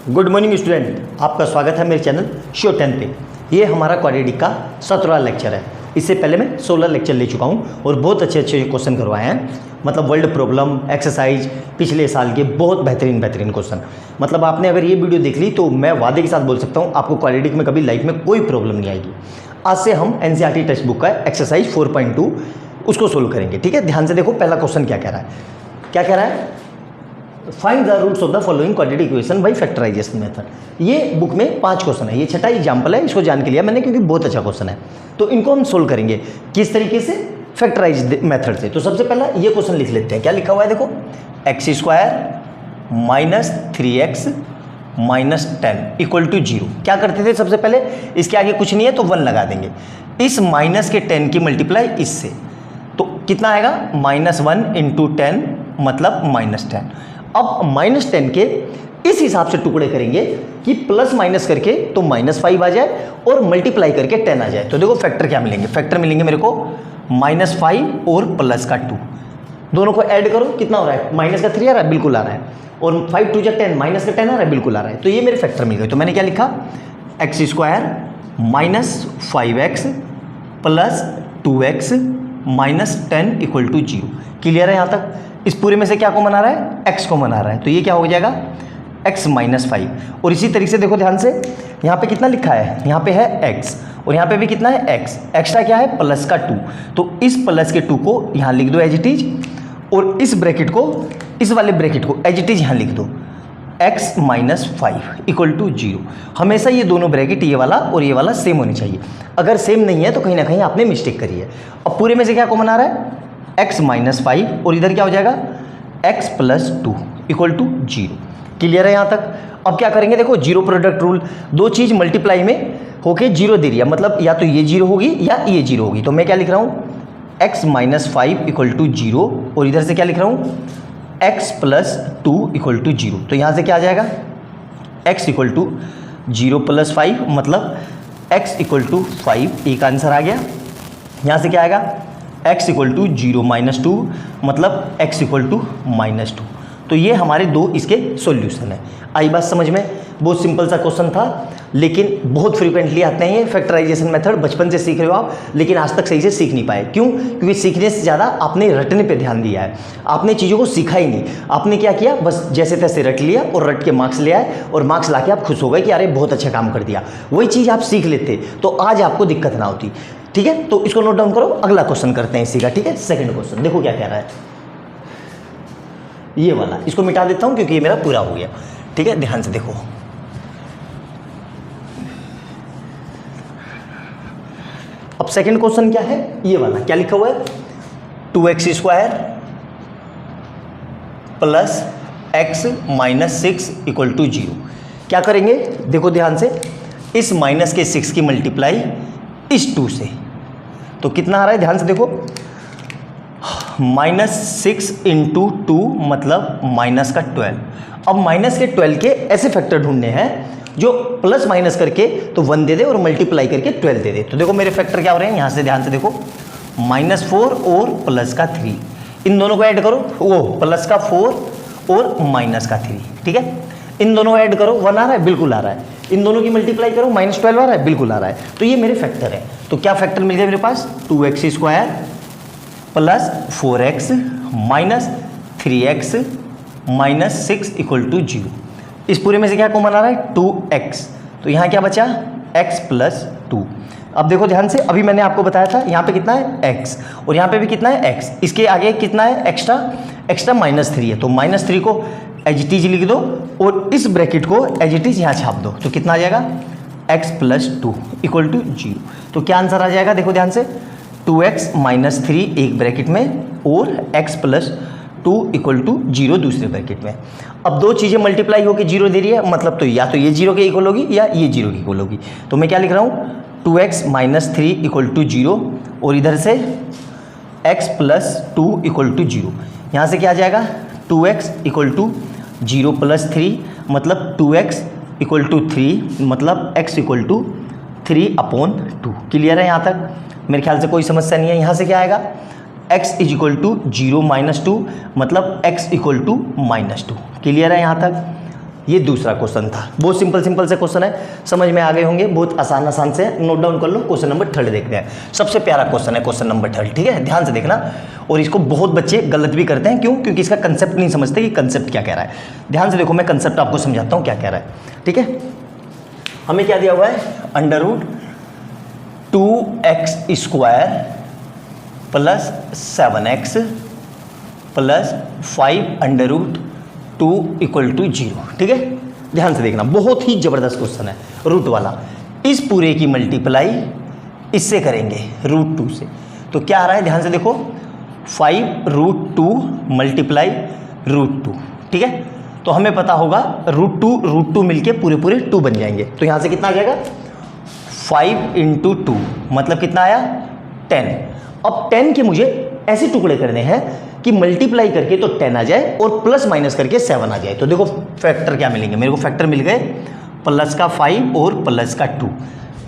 Good morning student, आपका स्वागत है मेरे चैनल श्योर 10 पे। ये हमारा क्वाड्रेटिक का 17वां लेक्चर है। इससे पहले मैं 16 लेक्चर ले चुका हूँ और बहुत अच्छे क्वेश्चन करवाए हैं। मतलब वर्ल्ड प्रॉब्लम एक्सरसाइज पिछले साल के बहुत बेहतरीन क्वेश्चन। मतलब आपने अगर ये वीडियो देख ली तो मैं वादे के साथ बोल सकता हूँ आपको क्वाड्रेटिक में कभी लाइफ में कोई प्रॉब्लम नहीं आएगी। आज से हम एनसीईआरटी टेक्स्ट बुक का एक्सरसाइज 4.2 उसको सोल्व करेंगे। ठीक है, ध्यान से देखो। पहला क्वेश्चन क्या कह रहा है, find the roots of the following quadratic equation by factorisation method. ये बुक में 5 क्वेश्चन है, ये छठा एग्जाम्पल है। इसको जान के लिया मैंने क्योंकि बहुत अच्छा क्वेश्चन है। तो इनको हम सोल्व करेंगे किस तरीके से, फैक्टराइज मेथड से। तो सबसे पहला ये क्वेश्चन लिख लेते हैं। क्या लिखा हुआ है देखो, x square minus 3x minus 10 equal to 0। क्या करते थे सबसे पहले, इसके आगे कुछ नहीं है तो 1 लगा देंगे। इस माइनस के 10 की मल्टीप्लाई इससे, तो कितना आएगा -1 इंटू 10 मतलब -10। अब -10 के इस हिसाब से टुकड़े करेंगे कि प्लस माइनस करके तो -5 आ जाए और मल्टीप्लाई करके 10 आ जाए। तो देखो फैक्टर क्या मिलेंगे, फैक्टर मिलेंगे मेरे को -5 और प्लस का 2। दोनों को ऐड करो, कितना हो रहा है, माइनस का 3 आ रहा है, बिल्कुल आ रहा है। और 5 2 10, माइनस का 10 आ रहा है, बिल्कुल आ रहा है। तो ये मेरे फैक्टर मिल गए। तो मैंने क्या लिखा, x square minus 5x plus 2x minus 10 equal to 0। Clear है यहाँ तक। इस पूरे में से क्या को मना रहा है, x को मना रहा है। तो ये क्या हो जाएगा, x माइनस 5। और इसी तरीके से देखो ध्यान से, यहाँ पे कितना लिखा है, यहाँ पे है x और यहाँ पे भी कितना है x। एक्स्ट्रा क्या है, प्लस का 2। तो इस प्लस के 2 को यहाँ लिख दो एज इट इज, और इस ब्रैकेट को, इस वाले ब्रैकेट को एज इट इज यहाँ लिख दो, x माइनस 5 इक्वल टू 0। हमेशा ये दोनों ब्रैकेट, ये वाला और ये वाला सेम होनी चाहिए। अगर सेम नहीं है तो कहीं ना कहीं आपने मिस्टेक करी है। अब पूरे में से क्या को मना रहा है, x माइनस 5 और इधर क्या हो जाएगा, x plus 2 equal to 0। Clear है यहाँ तक। अब क्या करेंगे देखो, जीरो प्रोडक्ट रूल। दो चीज़ मल्टीप्लाई में होके 0 दे रही है, मतलब या तो ये 0 होगी या ये 0 होगी। तो मैं क्या लिख रहा हूँ, x माइनस 5 इक्वल टू 0 और इधर से क्या लिख रहा हूँ, x प्लस 2 इक्वल टू 0। तो यहाँ से क्या आ जाएगा, x इक्वल टू 0 प्लस 5 मतलब x इक्वल टू 5। एक आंसर आ गया। यहाँ से क्या आएगा, x इक्वल टू 0 माइनस 2 मतलब x इक्वल टू -2। तो ये हमारे दो इसके सॉल्यूशन है। आई बात समझ में। बहुत सिंपल सा क्वेश्चन था, लेकिन बहुत फ्रीक्वेंटली आते हैं ये फैक्टराइजेशन मेथड। बचपन से सीख रहे हो आप, लेकिन आज तक सही से सीख नहीं पाए। क्यों? क्योंकि सीखने से ज़्यादा आपने रटने पे ध्यान दिया है। आपने चीज़ों को सीखा ही नहीं। आपने क्या किया, बस जैसे तैसे रट लिया और रट के मार्क्स ले आए, और मार्क्स लाके आप खुश हो गए कि अरे बहुत अच्छा काम कर दिया। वही चीज़ आप सीख लेते तो आज आपको दिक्कत ना होती। ठीक है, तो इसको नोट डाउन करो। अगला क्वेश्चन करते हैं इसी का। ठीक है, सेकंड क्वेश्चन देखो क्या कह रहा है, ये वाला। इसको मिटा देता हूं क्योंकि ये मेरा पूरा हो गया। ठीक है, ध्यान से देखो। अब सेकंड क्वेश्चन क्या है, ये वाला। क्या लिखा हुआ है, 2x square plus x minus 6 equal to 0। क्या करेंगे देखो ध्यान से, इस माइनस के 6 की मल्टीप्लाई इस 2 से, तो कितना आ रहा है, ध्यान से देखो, -6 इंटू 2 मतलब माइनस का 12। अब माइनस के 12 के ऐसे फैक्टर ढूंढने हैं जो प्लस माइनस करके तो 1 दे दे और मल्टीप्लाई करके 12 दे दे। तो देखो मेरे फैक्टर क्या हो रहे हैं, यहाँ से ध्यान से देखो, -4 और प्लस का 3। इन दोनों को ऐड करो, वो प्लस का 4 और माइनस का 3। ठीक है, इन दोनों को ऐड करो, 1 आ रहा है, बिल्कुल आ रहा है। इन दोनों की मल्टीप्लाई करो, -12 आ रहा है, बिल्कुल आ रहा है। तो ये मेरे फैक्टर है। तो क्या फैक्टर मिल गया मेरे पास, 2x square plus 4x minus 3x minus 6 equal to 0। इस पूरे में से क्या कॉमन आ रहा है, 2x। तो यहाँ क्या बचा, x प्लस 2। अब देखो ध्यान से, अभी मैंने आपको बताया था यहाँ पे कितना है x और यहाँ पे भी कितना है x। इसके आगे कितना है, एक्स्ट्रा -3 है। तो -3 को एज इट इज लिख दो और इस ब्रैकेट को एज इट इज यहाँ छाप दो। तो कितना आ जाएगा, x प्लस 2 इक्वल टू 0। तो क्या आंसर आ जाएगा देखो ध्यान से, 2x माइनस 3 एक ब्रैकेट में और x प्लस 2 इक्वल टू 0 दूसरे ब्रैकेट में। अब दो चीज़ें मल्टीप्लाई होकर 0 दे रही है, मतलब तो या तो ये 0 के इक्वल होगी या ये 0 के इक्वल होगी। तो मैं क्या लिख रहा हूँ, 2x माइनस 3 इक्वल टू 0 और इधर से x प्लस 2 इक्वल टू 0। यहाँ से क्या आ जाएगा, 2x इक्वल टू 0 प्लस 3 मतलब 2x इक्वल टू 3 मतलब x इक्वल टू 3/2। क्लियर है यहाँ तक, मेरे ख्याल से कोई समस्या नहीं है। यहाँ से क्या आएगा, x is equal to 0 minus 2 मतलब x इक्वल टू -2। क्लियर है यहाँ तक। ये दूसरा क्वेश्चन था। बहुत सिंपल से क्वेश्चन है, समझ में आ गए होंगे, बहुत आसान से नोट डाउन कर लो। क्वेश्चन नंबर 3 देखते हैं। सबसे प्यारा क्वेश्चन है क्वेश्चन नंबर 3, ठीक है, ध्यान से देखना। और इसको बहुत बच्चे गलत भी करते हैं, क्यों? क्योंकि इसका कंसेप्ट नहीं समझते कि कंसेप्ट क्या कह रहा है। ध्यान से देखो, मैं कंसेप्ट आपको समझाता हूँ क्या कह रहा है, ठीक है। हमें क्या दिया हुआ है, √2x² प्लस 7x प्लस 5√2 = 0, ठीक है। ध्यान से देखना, बहुत ही जबरदस्त क्वेश्चन है, रूट वाला। इस पूरे की मल्टीप्लाई इससे करेंगे √2 से, तो क्या आ रहा है, ध्यान से देखो, 5√2 × √2, ठीक है। तो हमें पता होगा √2 मिलके पूरे 2 बन जाएंगे। तो यहां से कितना आ जाएगा, 5 × 2 मतलब कितना आया, 10। अब 10 के मुझे ऐसे टुकड़े करने हैं कि मल्टीप्लाई करके तो 10 आ जाए और प्लस माइनस करके 7 आ जाए। तो देखो फैक्टर क्या मिलेंगे, मेरे को फैक्टर मिल गए प्लस का 5 और प्लस का 2।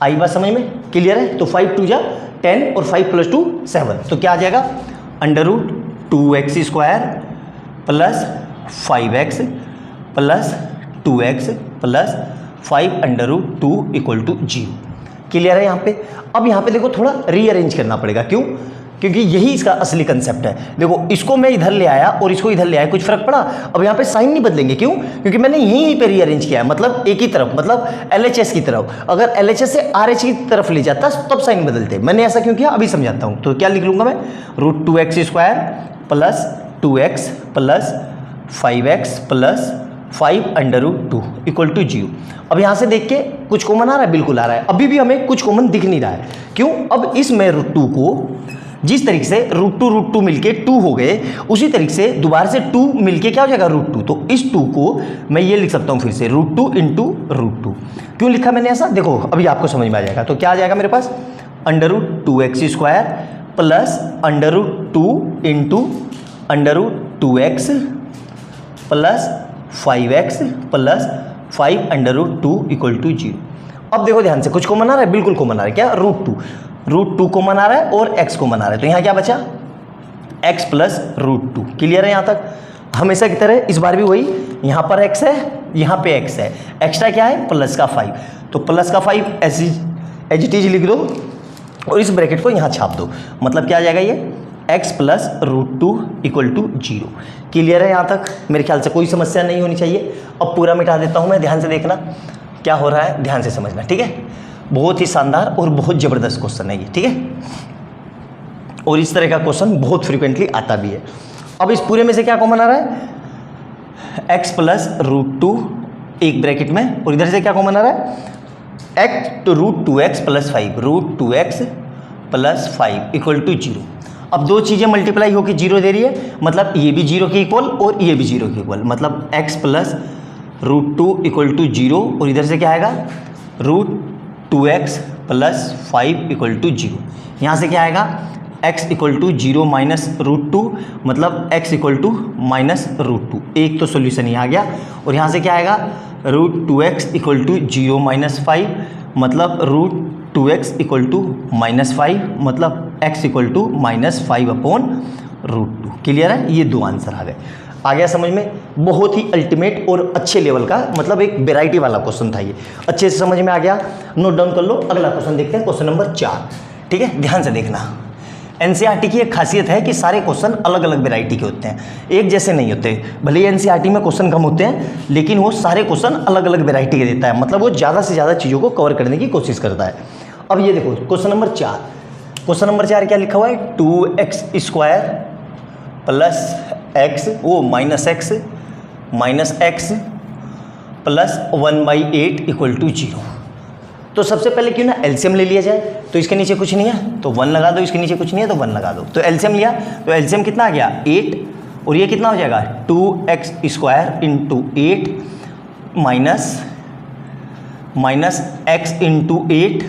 आई बात समझ में, क्लियर है। तो 5 2 जा 10 और 5 + 2 7। तो क्या आ जाएगा, √2x² plus 5x plus 2x plus 5√2 = 0। Clear है यहाँ पे। अब यहाँ पे देखो थोड़ा रीअरेंज करना पड़ेगा, क्यों? क्योंकि यही इसका असली कंसेप्ट है। देखो इसको मैं इधर ले आया और इसको इधर ले आया, कुछ फर्क पड़ा? अब यहाँ पे साइन नहीं बदलेंगे, क्यों? क्योंकि मैंने यहीं पे रीअरेंज किया है, मतलब एक ही तरफ, मतलब LHS की तरफ। अगर LHS से RH की तरफ ले जाता तब साइन बदलते। मैंने ऐसा क्यों किया, अभी समझाता हूँ। तो क्या लिख लूंगा मैं, √2x² plus 2x plus 5x plus 5√2 = 0। अब यहां से देख के कुछ कॉमन आ रहा है, बिल्कुल आ रहा है। अभी भी हमें कुछ कॉमन दिख नहीं रहा है, क्यों? अब इसमें √2 को जिस तरीके से √2 मिलके 2 हो गए, उसी तरीके से दोबारा से 2 मिलके क्या हो जाएगा, √2। तो इस 2 को मैं ये लिख सकता हूं फिर से, √2 × √2। क्यों लिखा मैंने ऐसा, देखो अभी आपको समझ में आ जाएगा। तो क्या आ जाएगा मेरे पास, √2x² plus √2 × √2x plus 5x plus 5√2 = 0। अब देखो ध्यान से, कुछ कॉमन आ रहा है, बिल्कुल कॉमन आ रहा है। क्या, √2 कॉमन आ रहा है और x कॉमन आ रहा है। तो यहाँ क्या बचा, x प्लस √2। क्लियर है यहाँ तक? हमेशा की तरह इस बार भी वही, यहाँ पर x है, यहाँ पे x है, एक्स्ट्रा क्या है, प्लस का 5। तो प्लस का 5 एज इट इज लिख दो और इस ब्रैकेट को यहाँ छाप दो। मतलब क्या आ जाएगा, ये x प्लस √2 = 0। क्लियर है यहाँ तक? मेरे ख्याल से कोई समस्या नहीं होनी चाहिए। अब पूरा मिटा देता हूँ मैं, ध्यान से देखना क्या हो रहा है, ध्यान से समझना, ठीक है। बहुत ही शानदार और बहुत ज़बरदस्त क्वेश्चन है ये, ठीक है। और इस तरह का क्वेश्चन बहुत फ्रीक्वेंटली आता भी है। अब इस पूरे में से क्या कॉमन आ रहा है, x प्लस √2 एक ब्रैकेट में, और इधर से क्या कॉमन आ रहा है, √2x प्लस 5, √2x प्लस 5 = 0। अब दो चीज़ें मल्टीप्लाई होकर 0 दे रही है, मतलब ये भी 0 के इक्वल और ये भी 0 के इक्वल, मतलब x प्लस √2 = 0। और इधर से क्या आएगा, √2x प्लस 5 = 0। यहाँ से क्या आएगा, x = 0 माइनस √2, मतलब x = माइनस √2। एक तो सोल्यूशन यहाँ आ गया। और यहाँ से क्या आएगा, √2x = 0 माइनस 5, मतलब √2x = माइनस 5, मतलब x = माइनस 5/√2। क्लियर है? ये दो आंसर आ गए। आ गया समझ में? बहुत ही अल्टीमेट और अच्छे लेवल का, मतलब एक वेराइटी वाला क्वेश्चन था ये। अच्छे से समझ में आ गया, नोट डाउन कर लो। अगला क्वेश्चन देखते हैं, क्वेश्चन नंबर 4, ठीक है। ध्यान से देखना, एनसीईआरटी की एक खासियत है कि सारे क्वेश्चन अलग अलग वेराइटी के होते हैं, एक जैसे नहीं होते। भले ही एनसीईआरटी में क्वेश्चन कम होते हैं, लेकिन वो सारे क्वेश्चन अलग अलग वेराइटी के देता है, मतलब वो ज़्यादा से ज़्यादा चीज़ों को कवर करने की कोशिश करता है। अब ये देखो क्वेश्चन नंबर 4, क्वेश्चन नंबर 4 क्या लिखा हुआ है, 2x² प्लस x वो माइनस x प्लस 1/8 = 0। तो सबसे पहले क्यों ना एलसीएम ले लिया जाए। तो इसके नीचे कुछ नहीं है तो 1 लगा दो, इसके नीचे कुछ नहीं है तो 1 लगा दो। तो एलसीएम लिया, तो एलसीएम कितना आ गया, 8, और ये कितना हो जाएगा, 2x² × 8 माइनस x × 8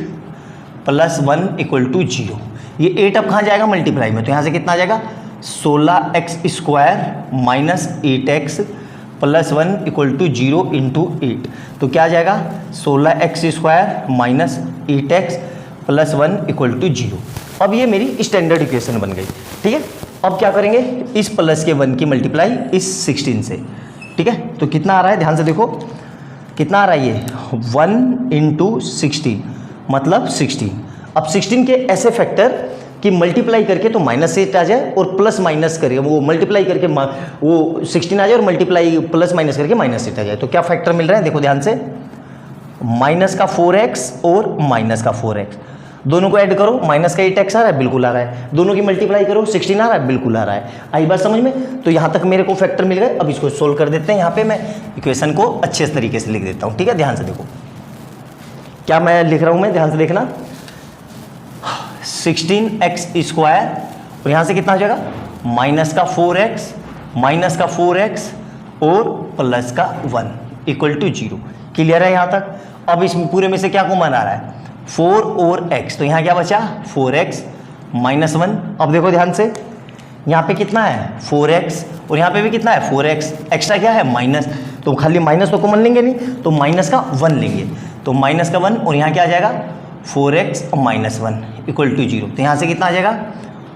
प्लस 1 = 0। ये 8 अब कहाँ जाएगा, मल्टीप्लाई में। तो यहाँ से कितना आ जाएगा, 16x² माइनस 8x प्लस 1 = 0 × 8। तो क्या आ जाएगा, 16x² माइनस 8x प्लस 1 = 0। अब ये मेरी स्टैंडर्ड इक्वेशन बन गई, ठीक है। अब क्या करेंगे, इस प्लस के 1 की मल्टीप्लाई इस 16 से, ठीक है। तो कितना आ रहा है, ध्यान से देखो कितना आ रहा है, ये 1 × 16 मतलब 16। अब 16 के ऐसे फैक्टर कि मल्टीप्लाई करके तो -8 आ जाए और प्लस माइनस करके वो मल्टीप्लाई करके वो 16 आ जाए और मल्टीप्लाई प्लस माइनस करके -8 आ जाए। तो क्या फैक्टर मिल रहा है, देखो ध्यान से, माइनस का 4x और माइनस का 4x, दोनों को ऐड करो, माइनस का 8x आ रहा है, बिल्कुल आ रहा है। दोनों की मल्टीप्लाई करो, 16 आ रहा है, बिल्कुल आ रहा है। आई बात समझ में? तो यहाँ तक मेरे को फैक्टर मिल गए। अब इसको सोल्व कर देते हैं। यहाँ पे मैं इक्वेशन को अच्छे तरीके से लिख देता हूँ, ठीक है। ध्यान से देखो क्या मैं लिख रहा हूँ, मैं ध्यान से देखना। 16x² और यहाँ से कितना हो जाएगा, माइनस का 4x माइनस का 4x और प्लस का 1 = 0। क्लियर है यहाँ तक? अब इस पूरे में से क्या कॉमन आ रहा है, 4 और x, तो यहाँ क्या बचा 4x - 1। अब देखो ध्यान से, यहाँ पे कितना है 4x और यहाँ पे भी कितना है 4x, एक्स्ट्रा क्या है माइनस, तो खाली माइनस तो कॉमन लेंगे नहीं, तो माइनस का 1 लेंगे, तो माइनस का 1 और यहाँ क्या आ जाएगा 4x - 1 = 0। तो यहाँ से कितना आ जाएगा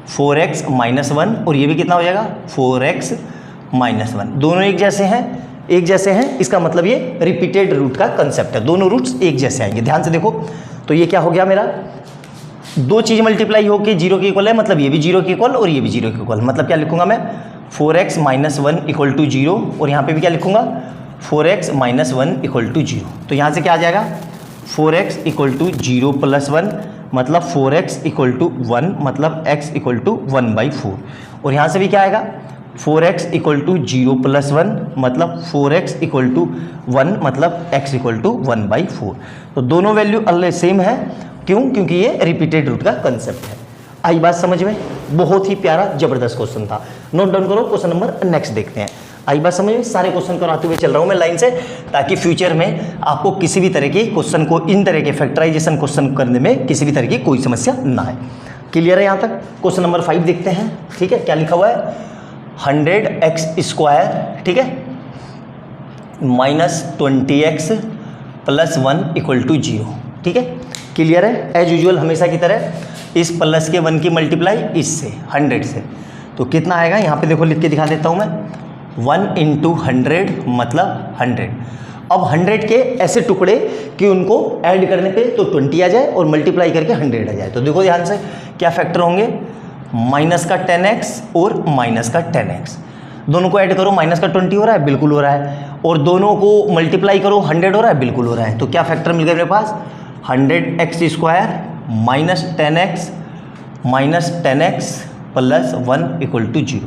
4x - 1 और ये भी कितना हो जाएगा 4x - 1। दोनों एक जैसे हैं, इसका मतलब ये रिपीटेड रूट का कंसेप्ट है, दोनों रूट्स एक जैसे आएंगे। ध्यान से देखो, तो ये क्या हो गया मेरा, दो चीज़ मल्टीप्लाई होकर 0 के इक्वल है, मतलब ये भी 0 के इक्वल और ये भी 0 के इक्वल, मतलब क्या लिखूंगा मैं 4x - 1 = 0 और यहाँ पे भी क्या लिखूंगा 4x - 1 = 0। तो यहाँ से क्या आ जाएगा 4x = 0 + 1 मतलब 4x = 1 मतलब x = 1/4 और यहाँ से भी क्या आएगा 4x = 0 + 1 मतलब 4x = 1 मतलब x = 1/4। तो दोनों वैल्यू अल्ले सेम है, क्यों? क्योंकि ये रिपीटेड रूट का कंसेप्ट है। आई बात समझ में? बहुत ही प्यारा जबरदस्त क्वेश्चन था। नोट डाउन करो, क्वेश्चन नंबर नेक्स्ट देखते हैं। आई बात समझ में? सारे क्वेश्चन कराते हुए चल रहा हूं मैं लाइन से, ताकि फ्यूचर में आपको किसी भी तरह के क्वेश्चन को, इन तरह के फैक्टराइजेशन क्वेश्चन करने में किसी भी तरह की कोई समस्या ना है। क्लियर है यहाँ तक? क्वेश्चन नंबर 5 देखते हैं, ठीक है। क्या लिखा हुआ है 100x², ठीक है, -20x + 1 = 0, ठीक है। क्लियर है? एज यूजुअल हमेशा की तरह इस प्लस के 1 की मल्टीप्लाई इससे 100 से, तो कितना आएगा यहाँ पे देखो, लिख के दिखा देता हूँ मैं, 1 × 100 मतलब 100। अब 100 के ऐसे टुकड़े कि उनको ऐड करने पे तो 20 आ जाए और मल्टीप्लाई करके 100 आ जाए। तो देखो ध्यान से क्या फैक्टर होंगे, माइनस का 10x और माइनस का 10x, दोनों को ऐड करो, माइनस का 20 हो रहा है, बिल्कुल हो रहा है, और दोनों को मल्टीप्लाई करो 100 हो रहा है, बिल्कुल हो रहा है। तो क्या फैक्टर मिल गया मेरे पास 100x² -10x + 1 = 0।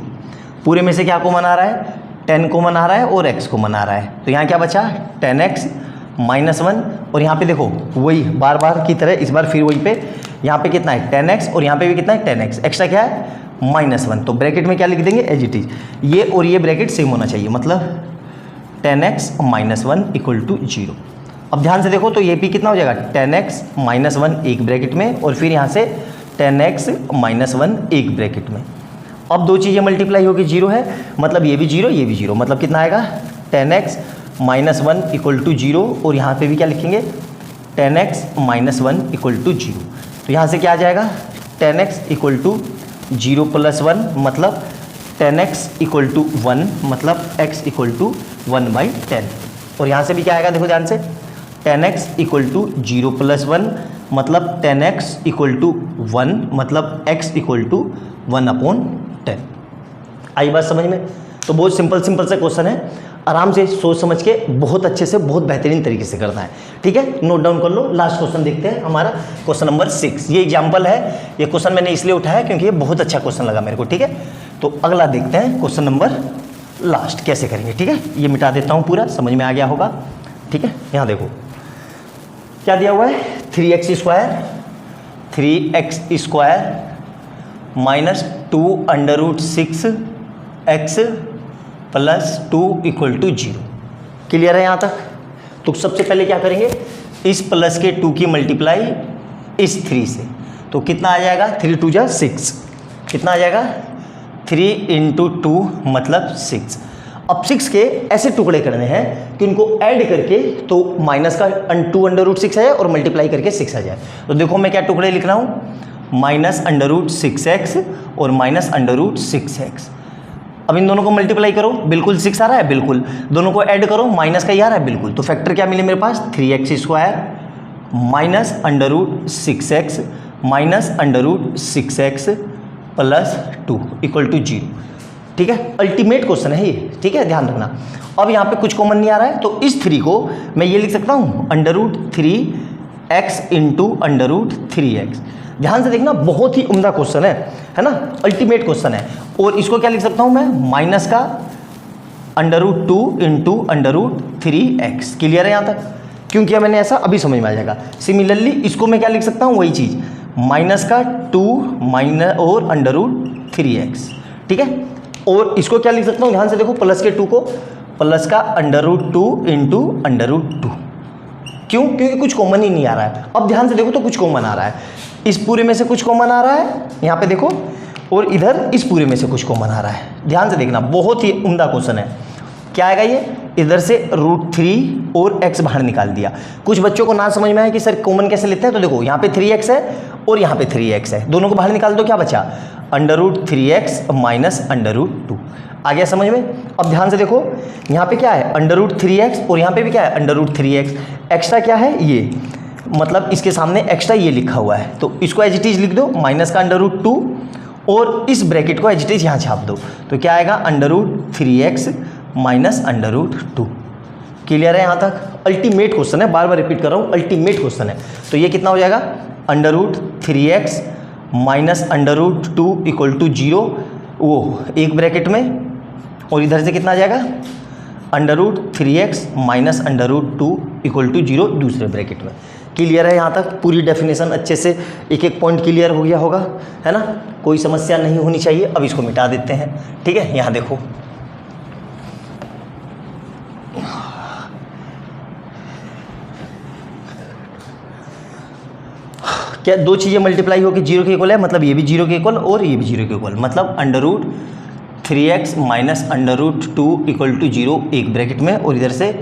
पूरे में से क्या कॉमन आ रहा है 10 कॉमन आ रहा है और x कॉमन आ रहा है, तो यहाँ क्या बचा 10x - 1 और यहाँ पे देखो वही बार बार की तरह इस बार फिर वही पे, यहाँ पे कितना है 10x और यहाँ पे भी कितना है 10x, एक्स्ट्रा क्या है -1, तो ब्रैकेट में क्या लिख देंगे एज इट इज, ये और ये ब्रैकेट सेम होना चाहिए, मतलब 10x - 1 = 0। अब ध्यान से देखो, तो ये भी कितना हो जाएगा 10x - 1 एक ब्रैकेट में और फिर यहाँ से 10x - 1 एक ब्रैकेट में। अब दो चीज़ें मल्टीप्लाई होकर 0 है, मतलब ये भी 0 ये भी 0, मतलब कितना आएगा 10x - 1 = 0 और यहाँ पे भी क्या लिखेंगे 10x - 1 = 0। तो यहाँ से क्या आ जाएगा 10x = 0 + 1 मतलब 10x = 1 मतलब x = 1/10 और यहाँ से भी क्या आएगा देखो ध्यान से 10x = 0 + 1 मतलब 10x = 1 मतलब x = 1/10। आई बात समझ में? तो बहुत सिंपल से क्वेश्चन है, आराम से सोच समझ के बहुत अच्छे से बहुत बेहतरीन तरीके से करना है, ठीक है। नोट डाउन कर लो। लास्ट क्वेश्चन देखते हैं हमारा, क्वेश्चन नंबर 6। ये एग्जाम्पल है, ये क्वेश्चन मैंने इसलिए उठाया क्योंकि ये बहुत अच्छा क्वेश्चन लगा मेरे को, ठीक है। तो अगला देखते हैं क्वेश्चन नंबर लास्ट कैसे करेंगे, ठीक है। ये मिटा देता हूँ, पूरा समझ में आ गया होगा, ठीक है। यहाँ देखो क्या दिया हुआ है 3x² -2√6x + 2 = 0। क्लियर है यहाँ तक? तो सबसे पहले क्या करेंगे, इस प्लस के 2 की मल्टीप्लाई इस 3 से, तो कितना आ जाएगा 3 × 2 = 6, कितना आ जाएगा 3 × 2 मतलब 6। अब 6 के ऐसे टुकड़े करने हैं कि उनको ऐड करके तो माइनस का 2√6 आ जाए और मल्टीप्लाई करके 6 आ जाए। तो देखो मैं क्या टुकड़े लिख रहा हूँ, -√6x और -√6x। अब इन दोनों को मल्टीप्लाई करो, बिल्कुल 6 आ रहा है, बिल्कुल। दोनों को ऐड करो, माइनस का ही आ रहा है, बिल्कुल। तो फैक्टर क्या मिले मेरे पास, 3x² minus √6x minus √6x plus 2 equal to 0। ठीक है, अल्टीमेट क्वेश्चन है ये, ठीक है, ध्यान रखना। अब यहाँ पे कुछ कॉमन नहीं आ रहा है, तो इस 3 को मैं ये लिख सकता हूँ √3x इंटू √3x। ध्यान से देखना, बहुत ही उम्दा क्वेश्चन है ना, अल्टीमेट क्वेश्चन है। और इसको क्या लिख सकता हूँ मैं, माइनस का √2 इंटू √3x। क्लियर है यहाँ तक? क्यों किया मैंने ऐसा, अभी समझ में आ जाएगा। सिमिलरली इसको मैं क्या लिख सकता हूँ, वही चीज़, माइनस का 2 माइनस और √3x। ठीक है, और इसको क्या लिख सकता हूँ, ध्यान से देखो, प्लस के 2 को प्लस का √2 इंटू √2। क्यों? क्योंकि कुछ कॉमन ही नहीं आ रहा है। अब ध्यान से देखो तो कुछ कॉमन आ रहा है, इस पूरे में से कुछ कॉमन आ रहा है, यहाँ पे देखो, और इधर इस पूरे में से कुछ कॉमन आ रहा है। ध्यान से देखना, बहुत ही उम्दा क्वेश्चन है। क्या आएगा ये, इधर से √3 और x बाहर निकाल दिया। कुछ बच्चों को ना समझ में आया कि सर कॉमन कैसे लेते हैं, तो देखो यहाँ पे 3x है और यहाँ पे 3x है, दोनों को बाहर निकाल दो, क्या बचा, √3x माइनस √2। आ गया समझ में? अब ध्यान से देखो, यहाँ पे क्या है, √3x और यहाँ पे भी क्या है, √3x। एक्स्ट्रा क्या है ये, मतलब इसके सामने एक्स्ट्रा ये लिखा हुआ है, तो इसको एज इट इज लिख दो, माइनस का √2 और इस ब्रैकेट को एज इट इज यहाँ छाप दो, तो क्या आएगा, √3x माइनस √2। क्लियर है यहाँ तक? अल्टीमेट क्वेश्चन है, बार बार रिपीट कर रहा हूँ, अल्टीमेट क्वेश्चन है। तो ये कितना हो जाएगा, √3x माइनस √2 इक्वल टू 0, वो एक ब्रैकेट में, और इधर से कितना आ जाएगा, √3x माइनस √2 इक्वल टू 0 दूसरे ब्रैकेट में। क्लियर है यहाँ तक? पूरी डेफिनेशन अच्छे से एक एक पॉइंट क्लियर हो गया होगा, है ना? कोई समस्या नहीं होनी चाहिए। अब इसको मिटा देते हैं, ठीक है। यहाँ देखो, क्या दो चीज़ें मल्टीप्लाई होकर 0 के इक्वल है, मतलब ये भी 0 के इक्वल और ये भी 0 के इक्वल, मतलब √3x माइनस √2 इक्वल टू 0 एक ब्रैकेट में, और इधर से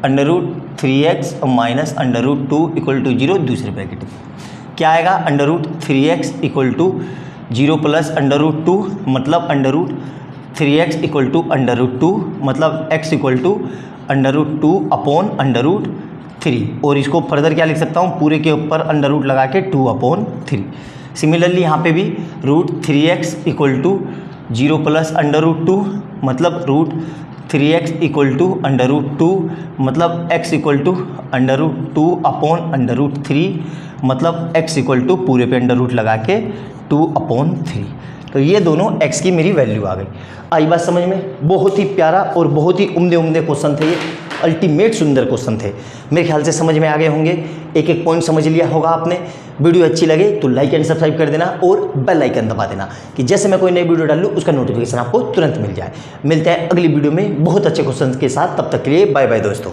√3x माइनस √2 इक्वल टू 0 दूसरे ब्रैकेट में। क्या आएगा, √3x इक्वल टू 0 प्लस √2, मतलब √3x इक्वल टू √2, मतलब x इक्वल टू √2 अपॉन √3, और इसको फर्दर क्या लिख सकता हूँ, पूरे के ऊपर √ लगा के 2/3। सिमिलरली यहाँ पे भी √3x इक्वल टू 0 प्लस √2, मतलब √3x इक्वल टू √2, मतलब x इक्वल टू √2 अपॉन √3, मतलब x इक्वल टू पूरे पे √ लगा के 2/3। तो ये दोनों x की मेरी वैल्यू आ गई। आई बात समझ में? बहुत ही प्यारा और बहुत ही उम्दे क्वेश्चन थे ये, अल्टीमेट सुंदर क्वेश्चन थे। मेरे ख्याल से समझ में आ गए होंगे, एक एक पॉइंट समझ लिया होगा आपने। वीडियो अच्छी लगे तो लाइक एंड सब्सक्राइब कर देना और बेल आइकन दबा देना कि जैसे मैं कोई नई वीडियो डालूँ उसका नोटिफिकेशन आपको तुरंत मिल जाए। मिलते हैं अगली वीडियो में बहुत अच्छे क्वेश्चन के साथ, तब तक के लिए बाय बाय दोस्तों।